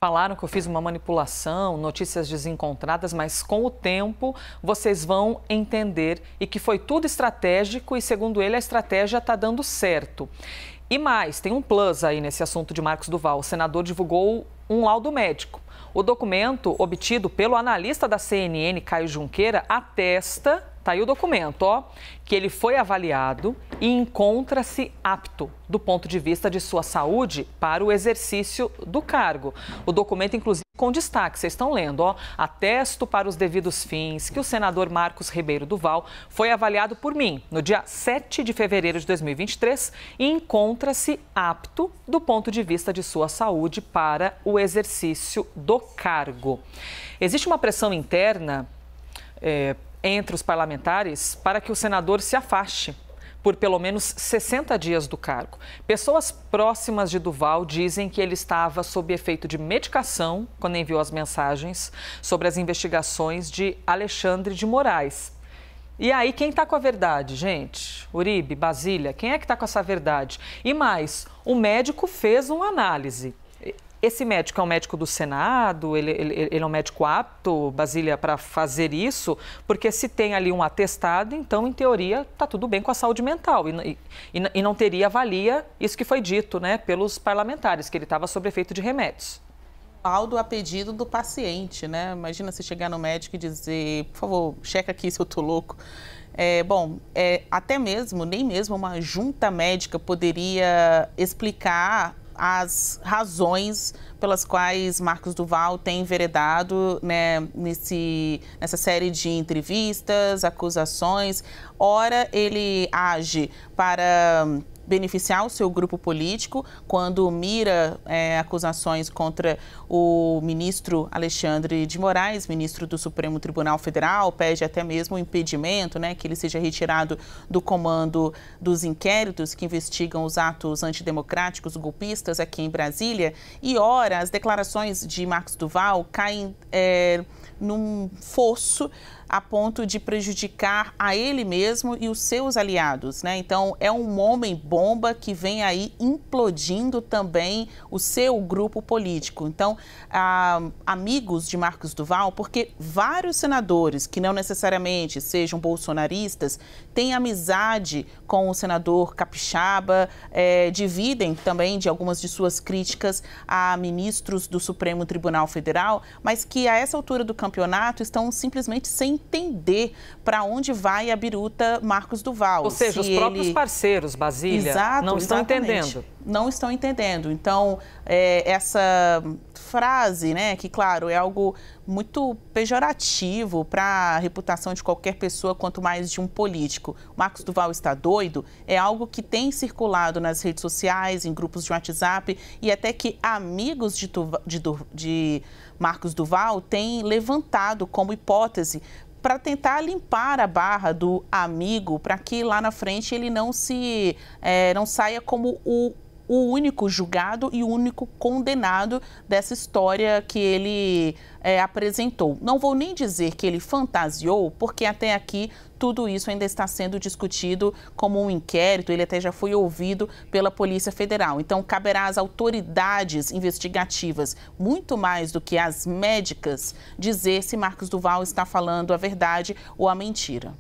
Falaram que eu fiz uma manipulação, notícias desencontradas, mas com o tempo vocês vão entender e que foi tudo estratégico e, segundo ele, a estratégia está dando certo. E mais, tem um plus aí nesse assunto de Marcos Duval. O senador divulgou um laudo médico. O documento obtido pelo analista da CNN, Caio Junqueira, atesta, tá aí o documento, ó, que ele foi avaliado e encontra-se apto do ponto de vista de sua saúde para o exercício do cargo. O documento, inclusive, com destaque, vocês estão lendo, ó, atesto para os devidos fins que o senador Marcos Ribeiro Duval foi avaliado por mim no dia 7 de fevereiro de 2023 e encontra-se apto do ponto de vista de sua saúde para o exercício do cargo. Existe uma pressão interna entre os parlamentares para que o senador se afaste por pelo menos 60 dias do cargo. Pessoas próximas de Duval dizem que ele estava sob efeito de medicação quando enviou as mensagens sobre as investigações de Alexandre de Moraes. E aí, quem está com a verdade, gente? Uribe, Basília, quem é que está com essa verdade? E mais, o médico fez uma análise. Esse médico é um médico do Senado, ele é um médico apto, Basília, para fazer isso, porque se tem ali um atestado, então, em teoria, está tudo bem com a saúde mental. E não teria valia isso que foi dito, né, pelos parlamentares, que ele estava sob efeito de remédios. Laudo a pedido do paciente, né? Imagina você chegar no médico e dizer, por favor, checa aqui se eu tô louco. Até mesmo, nem mesmo uma junta médica poderia explicar as razões pelas quais Marcos Duval tem enveredado, né, nessa série de entrevistas, acusações. Ora, ele age para beneficiar o seu grupo político quando mira acusações contra o ministro Alexandre de Moraes, ministro do Supremo Tribunal Federal, pede até mesmo o impedimento, né, que ele seja retirado do comando dos inquéritos que investigam os atos antidemocráticos golpistas aqui em Brasília. E ora, as declarações de Marcos Duval caem num fosso a ponto de prejudicar a ele mesmo e os seus aliados, né? Então, é um homem-bomba que vem aí implodindo também o seu grupo político. Então, amigos de Marcos Duval, porque vários senadores que não necessariamente sejam bolsonaristas têm amizade com o senador Capixaba, dividem também de algumas de suas críticas a ministros do Supremo Tribunal Federal, mas que a essa altura do campeonato estão simplesmente sem entender para onde vai a biruta Marcos Duval. Ou seja, os próprios parceiros, Basília, não estão entendendo. Não estão entendendo. Então, essa frase, né, que, claro, é algo muito pejorativo para a reputação de qualquer pessoa, quanto mais de um político. Marcos Duval está doido, é algo que tem circulado nas redes sociais, em grupos de WhatsApp, e até que amigos de Marcos Duval têm levantado como hipótese para tentar limpar a barra do amigo, para que lá na frente ele não saia como o único julgado e o único condenado dessa história que ele apresentou. Não vou nem dizer que ele fantasiou, porque até aqui tudo isso ainda está sendo discutido como um inquérito, ele até já foi ouvido pela Polícia Federal. Então, caberá às autoridades investigativas, muito mais do que às médicas, dizer se Marcos Duval está falando a verdade ou a mentira.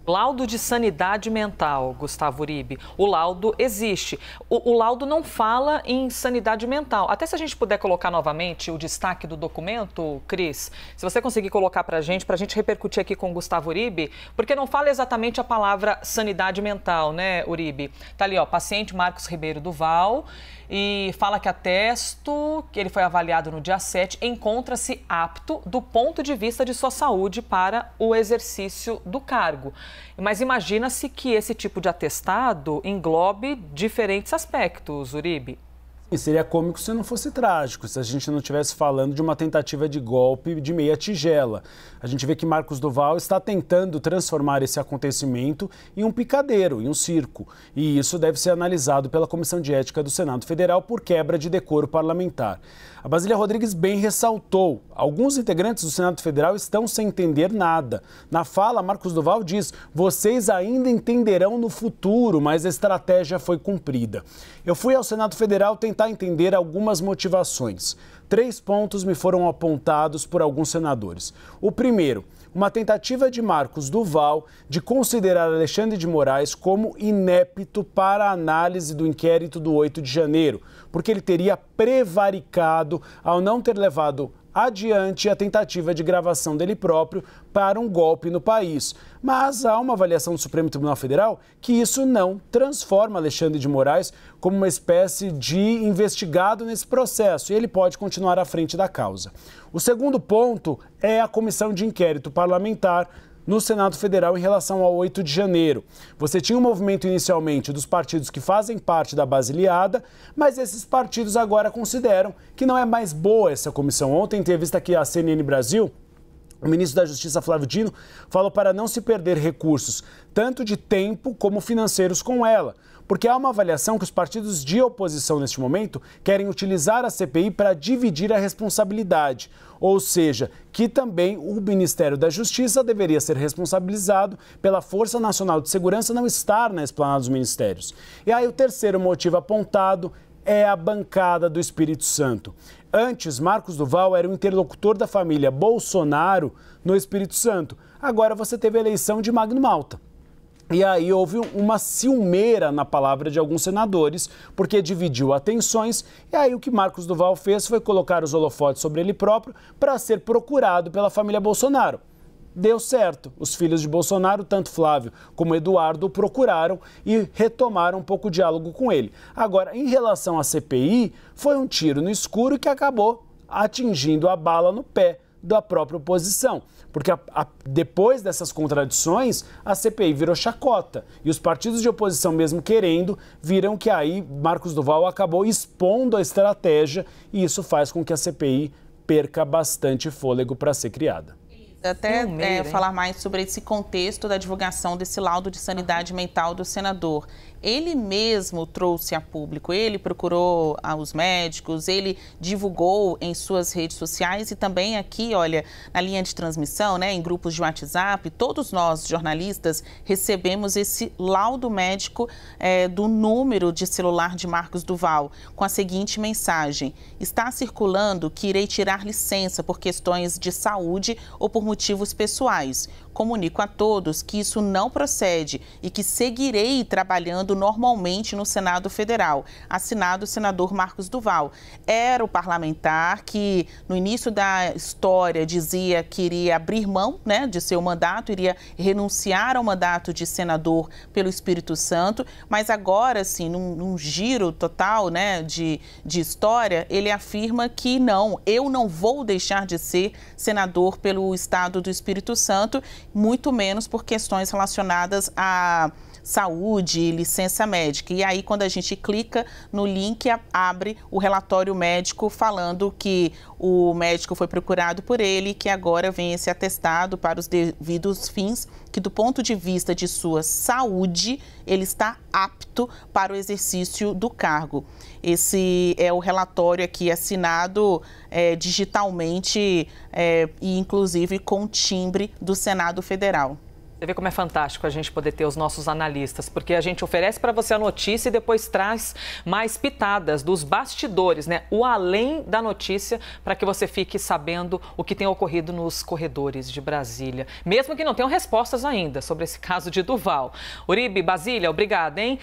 Laudo de sanidade mental, Gustavo Uribe. O laudo existe. O laudo não fala em sanidade mental. Até se a gente puder colocar novamente o destaque do documento, Cris, se você conseguir colocar para a gente repercutir aqui com o Gustavo Uribe, porque não fala exatamente a palavra sanidade mental, né, Uribe? Tá ali, ó, paciente Marcos Ribeiro Duval, e fala que atesto que ele foi avaliado no dia 7, encontra-se apto do ponto de vista de sua saúde para o exercício do cargo. Mas imagina-se que esse tipo de atestado englobe diferentes aspectos, Uribe. E seria cômico se não fosse trágico, se a gente não estivesse falando de uma tentativa de golpe de meia tigela. A gente vê que Marcos Duval está tentando transformar esse acontecimento em um picadeiro, em um circo. E isso deve ser analisado pela Comissão de Ética do Senado Federal por quebra de decoro parlamentar. A Basília Rodrigues bem ressaltou, alguns integrantes do Senado Federal estão sem entender nada. Na fala, Marcos Duval diz, vocês ainda entenderão no futuro, mas a estratégia foi cumprida. Eu fui ao Senado Federal tentar tentar entender algumas motivações. 3 pontos me foram apontados por alguns senadores. O primeiro, uma tentativa de Marcos Duval de considerar Alexandre de Moraes como inepto para a análise do inquérito do 8 de janeiro, porque ele teria prevaricado ao não ter levado adiante a tentativa de gravação dele próprio para um golpe no país. Mas há uma avaliação do Supremo Tribunal Federal que isso não transforma Alexandre de Moraes como uma espécie de investigado nesse processo e ele pode continuar à frente da causa. O segundo ponto é a comissão de inquérito parlamentar no Senado Federal em relação ao 8 de janeiro. Você tinha um movimento inicialmente dos partidos que fazem parte da base aliada, mas esses partidos agora consideram que não é mais boa essa comissão. Ontem, em entrevista aqui à CNN Brasil, o ministro da Justiça, Flávio Dino, falou para não se perder recursos, tanto de tempo como financeiros com ela. Porque há uma avaliação que os partidos de oposição neste momento querem utilizar a CPI para dividir a responsabilidade. Ou seja, que também o Ministério da Justiça deveria ser responsabilizado pela Força Nacional de Segurança não estar na esplanada dos ministérios. E aí o terceiro motivo apontado é a bancada do Espírito Santo. Antes, Marcos Duval era o interlocutor da família Bolsonaro no Espírito Santo. Agora você teve a eleição de Magno Malta. E aí houve uma ciumeira na palavra de alguns senadores, porque dividiu atenções, e aí o que Marcos Duval fez foi colocar os holofotes sobre ele próprio para ser procurado pela família Bolsonaro. Deu certo. Os filhos de Bolsonaro, tanto Flávio como Eduardo, o procuraram e retomaram um pouco o diálogo com ele. Agora, em relação à CPI, foi um tiro no escuro que acabou atingindo a bala no pé da própria oposição. Porque depois dessas contradições, a CPI virou chacota. E os partidos de oposição, mesmo querendo, viram que aí Marcos Duval acabou expondo a estratégia e isso faz com que a CPI perca bastante fôlego para ser criada. Até falar mais sobre esse contexto da divulgação desse laudo de sanidade mental do senador. Ele mesmo trouxe a público, ele procurou os médicos, ele divulgou em suas redes sociais e também aqui, olha, na linha de transmissão, né, em grupos de WhatsApp, todos nós, jornalistas, recebemos esse laudo médico do número de celular de Marcos Duval, com a seguinte mensagem: está circulando que irei tirar licença por questões de saúde ou por motivos pessoais. Comunico a todos que isso não procede e que seguirei trabalhando normalmente no Senado Federal. Assinado o senador Marcos Duval. Era o parlamentar que, no início da história, dizia que iria abrir mão, né, de seu mandato, iria renunciar ao mandato de senador pelo Espírito Santo, mas agora, assim, num giro total, né, de história, ele afirma que não, eu não vou deixar de ser senador pelo Estado do Espírito Santo, muito menos por questões relacionadas à saúde, licença médica. E aí, quando a gente clica no link, abre o relatório médico falando que o médico foi procurado por ele, que agora vem esse atestado para os devidos fins, que do ponto de vista de sua saúde, ele está apto para o exercício do cargo. Esse é o relatório aqui assinado digitalmente e inclusive com timbre do Senado Federal. Você vê como é fantástico a gente poder ter os nossos analistas, porque a gente oferece para você a notícia e depois traz mais pitadas dos bastidores, né? O além da notícia, para que você fique sabendo o que tem ocorrido nos corredores de Brasília. Mesmo que não tenham respostas ainda sobre esse caso de Duval. Uribe, Basília, obrigada, hein?